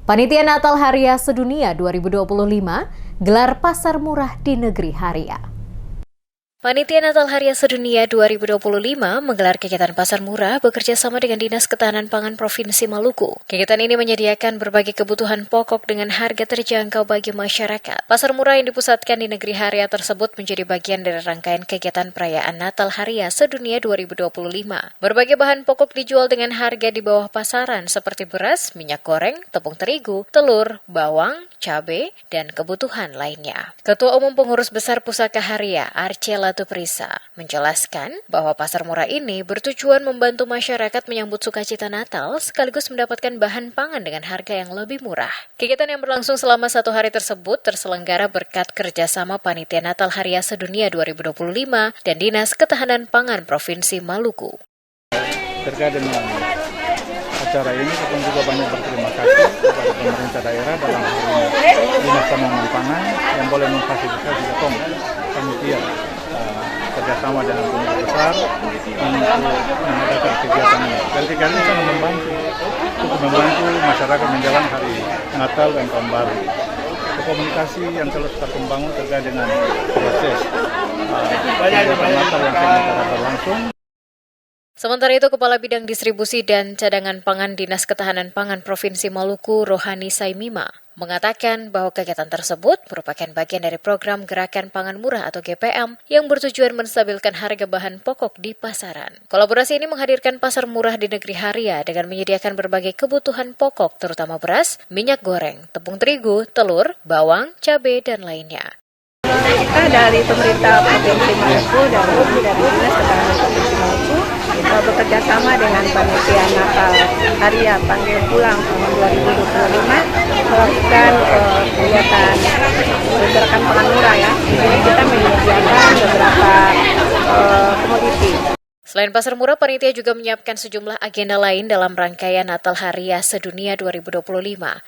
Panitia Natal Haria Sedunia 2025 gelar pasar murah di negeri Haria. Panitia Natal Haria Sedunia 2025 menggelar kegiatan pasar murah bekerja sama dengan Dinas Ketahanan Pangan Provinsi Maluku. Kegiatan ini menyediakan berbagai kebutuhan pokok dengan harga terjangkau bagi masyarakat. Pasar murah yang dipusatkan di negeri Haria tersebut menjadi bagian dari rangkaian kegiatan perayaan Natal Haria Sedunia 2025. Berbagai bahan pokok dijual dengan harga di bawah pasaran seperti beras, minyak goreng, tepung terigu, telur, bawang, cabai, dan kebutuhan lainnya. Ketua Umum Pengurus Besar Pusaka Haria, Arcela Prisa, menjelaskan bahwa pasar murah ini bertujuan membantu masyarakat menyambut sukacita Natal sekaligus mendapatkan bahan pangan dengan harga yang lebih murah. Kegiatan yang berlangsung selama 1 hari tersebut terselenggara berkat kerjasama Panitia Natal Haria Sedunia 2025 dan Dinas Ketahanan Pangan Provinsi Maluku. Terkait dengan acara ini, kita juga banyak berterima kasih kepada pemerintah daerah dalam hal ini Dinas Ketahanan Pangan yang boleh memfasilitasi panitia kerjasama dengan pemerintah besar untuk mengadakan kegiatan ini. Dan kegiatan ini sangat membantu masyarakat menjelang hari Natal dan Tahun Baru. Komunikasi yang terus terkembang terkait dengan proses kegiatan Natal yang akan berlangsung. Sementara itu, Kepala Bidang Distribusi dan Cadangan Pangan Dinas Ketahanan Pangan Provinsi Maluku, Rohani Saimima, mengatakan bahwa kegiatan tersebut merupakan bagian dari program Gerakan Pangan Murah atau GPM yang bertujuan menstabilkan harga bahan pokok di pasaran. Kolaborasi ini menghadirkan pasar murah di negeri Haria dengan menyediakan berbagai kebutuhan pokok terutama beras, minyak goreng, tepung terigu, telur, bawang, cabai, dan lainnya. Kita dari pemerintah Provinsi Maluku dan dari Dinas Ketahanan Provinsi Maluku bekerja sama dengan Panitia Natal Haria Panggil Pulang tahun 2025 melakukan kegiatan Gerakan Pangan Murah ya. Jadi kita menyediakan beberapa komoditi. Selain pasar murah, panitia juga menyiapkan sejumlah agenda lain dalam rangkaian Natal Haria Sedunia 2025.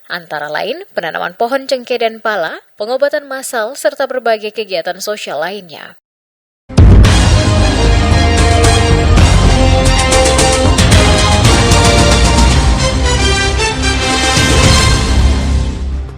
Antara lain, penanaman pohon cengkeh dan pala, pengobatan massal, serta berbagai kegiatan sosial lainnya.